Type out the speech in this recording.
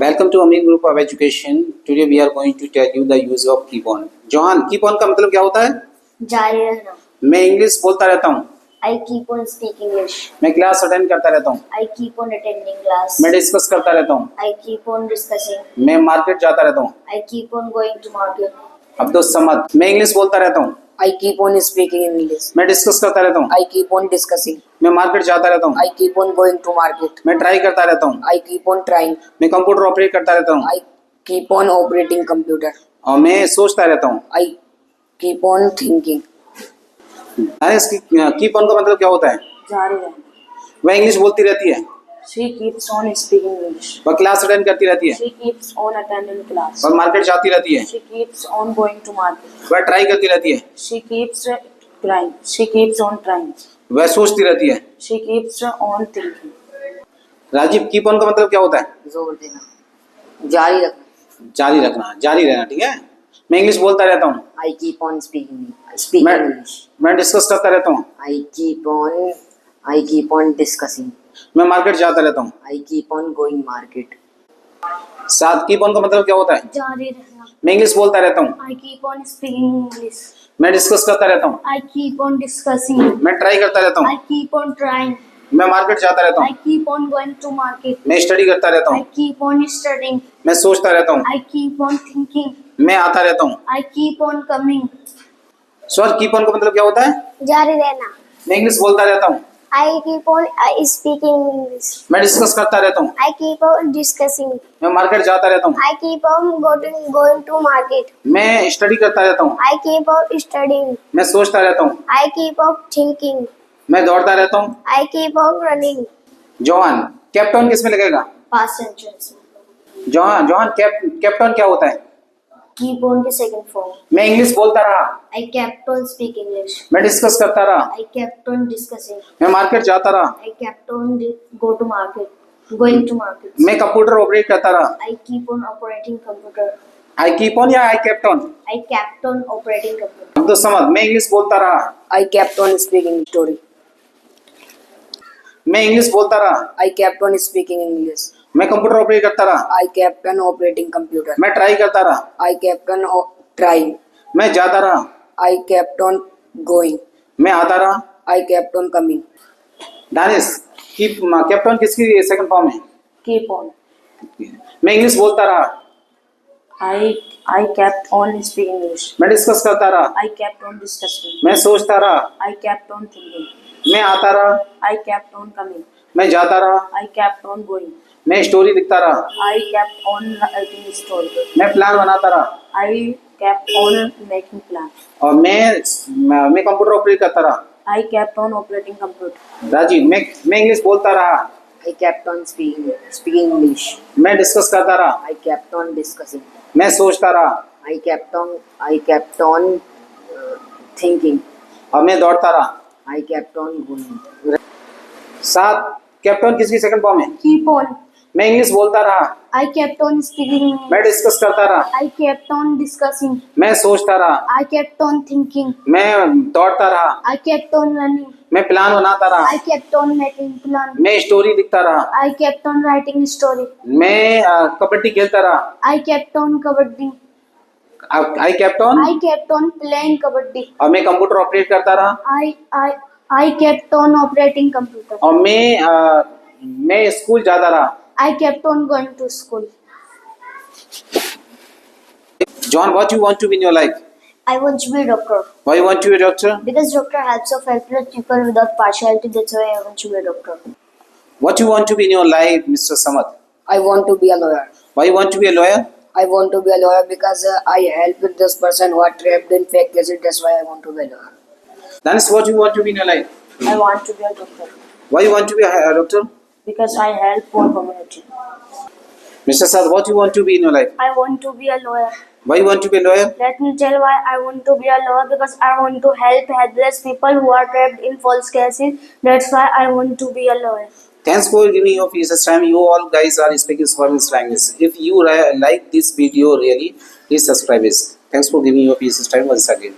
Welcome to Amir Group of Education. Today we are going to tell you the use of keep on. Johan keep on का मतलब क्या होता है? जारी रहना। मैं इंग्लिश बोलता रहता हूँ। I keep on speaking English. मैं क्लास अटेंड करता रहता हूँ। I keep on attending class. मैं डिस्कस करता रहता हूँ। I keep on discussing. मैं मार्केट जाता रहता हूँ। I keep on going to market. Abdul Samad, मैं इंग्लिश बोलता रहता हूँ। I keep on speaking English. मैं डिस्कस करता रहता हूँ। I keep on discussing. मैं मार्केट जाता रहता हूँ। I keep on going to market. मैं ट्राई करता रहता हूँ। I keep on trying. मैं कंप्यूटर ऑपरेट करता रहता हूँ। I keep on operating computer. और मैं सोचता रहता हूँ। I keep on thinking. Keep on का मतलब क्या होता है? जारी रहना। वह इंग्लिश बोलती रहती है। She keeps on speaking English. वह क्लास अटेंड करती रहती है। She keeps on attending class. वह मार्केट जाती रहती है। She keeps on going to market. वह ट्राई करती रहती है। She keeps trying. She keeps on trying. वह सोचती रहती है। She keeps on thinking. Rajeev, keep on का मतलब क्या होता है? जोर देना, जारी रखना, जारी रखना, जारी रहना। ठीक है। मैं इंग्लिश बोलता रहता हूँ। I keep on speaking मैं English. मैं डिस्कस करता रहता हूँ। I keep on discussing. मैं मार्केट जाता रहता हूँ। I keep on going market. साथ कीप ऑन का मतलब क्या होता है? जारी रहना। मैं इंग्लिश बोलता रहता हूँ। I keep on speaking English. मैं डिस्कस करता रहता हूँ। I keep on discussing. मैं ट्राई करता रहता हूँ। I keep on trying. मैं मार्केट जाता रहता I हूँ। keep on going to market. मैं स्टडी करता रहता I हूँ। keep on studying. मैं सोचता रहता हूँ। I keep on thinking. मैं आता रहता हूँ। I keep on coming. Sir, keep on का मतलब क्या होता है? जारी रहना। मैं इंग्लिश बोलता रहता हूँ। I keep on speaking English. मैं डिस्कस करता रहता हूँ। I keep on discussing. मैं मार्केट जाता रहता हूँ। I keep on going to market. मैं स्टडी करता रहता हूँ। I keep on studying. मैं सोचता रहता हूँ। I keep on thinking. मैं दौड़ता रहता हूँ। I keep on running. John, captain किस में लगेगा? Past sentence. जॉन कैप्टन क्या होता है? Keep on के second form. मैं इंग्लिश बोलता रहा। I kept on speaking English. मैं डिस्कस करता रहा। I kept on discussing. मैं मार्केट जाता रहा। I kept on go to market. Going to market. मैं कंप्यूटर ऑपरेट करता रहा। I keep on operating computer. I keep on या I kept on? I kept on operating computer. अब तो समझ, मैं इंग्लिश बोलता रहा। I kept on speaking story. मैं इंग्लिश बोलता रहा। I kept on speaking English. मैं कंप्यूटर ऑपरेट करता रहा। I kept on operating computer. मैं ट्राई करता रहा। I kept on trying. मैं जाता रहा। I kept on going. मैं आता रहा। I kept on coming. Danish, captain किसकी सेकंड फॉर्म है? Keep on. मैं इंग्लिश बोलता रहा। I kept on speaking English. मैं डिस्कस करता रहा। I kept on discussing. मैं सोचता रहा। I kept on thinking. मैं आता रहा। I kept on coming. मैं जाता रहा। I kept on going. मैं स्टोरी लिखता रहा। I kept on writing story. मैं प्लान बनाता रहा। I kept on making plan. और मैं कंप्यूटर ऑपरेट करता रहा। I kept on operating computer. Rajiv, मैं इंग्लिश बोलता रहा। I kept on speaking English. मैं डिस्कस करता रहा। I kept on discussing. मैं सोचता रहा। I kept on thinking. और मैं दौड़ता रहा। I kept on going. सात, कैप्टन किसकी सेकंड फॉर्म है? Keep on. मैं इंग्लिश बोलता रहा। I kept on speaking English. मैं डिस्कस करता रहा। I kept on discussing. मैं सोचता रहा। I kept on thinking. मैं दौड़ता रहा। I kept on running. मैं प्लान बनाता रहा। I kept on making plan. मैं स्टोरी लिखता रहा। I kept on writing story. मैं कबड्डी खेलता रहा। I kept on kabaddi. I kept on. I kept on playing kabaddi. और मैं कंप्यूटर ऑपरेट करता रहा। I kept on operating computer. और मैं स्कूल जाता रहा। I kept on going to school. John, what you want to be in your life? I want to be a doctor Why you want to be a doctor? because doctor helps of helpless people without partiality. That's why I want to be a doctor. What you want to be in your life, Mr. Samad? I want to be a lawyer. Why you want to be a lawyer? I want to be a lawyer because I help with this person who are trapped in fake cases. That's why I want to be a lawyer. That's what you want to be in your life. I want to be a doctor Why you want to be a doctor? because I help poor community. Mr. Sad, what you want to be in your life? I want to be a lawyer. Why you want to be a lawyer? Let me tell why I want to be a lawyer because I want to help helpless people who are trapped in false cases. That's why I want to be a lawyer. Thanks for giving your precious time. You all guys are speaking foreign language. If you like this video really, please subscribe us. Thanks for giving your precious time once again.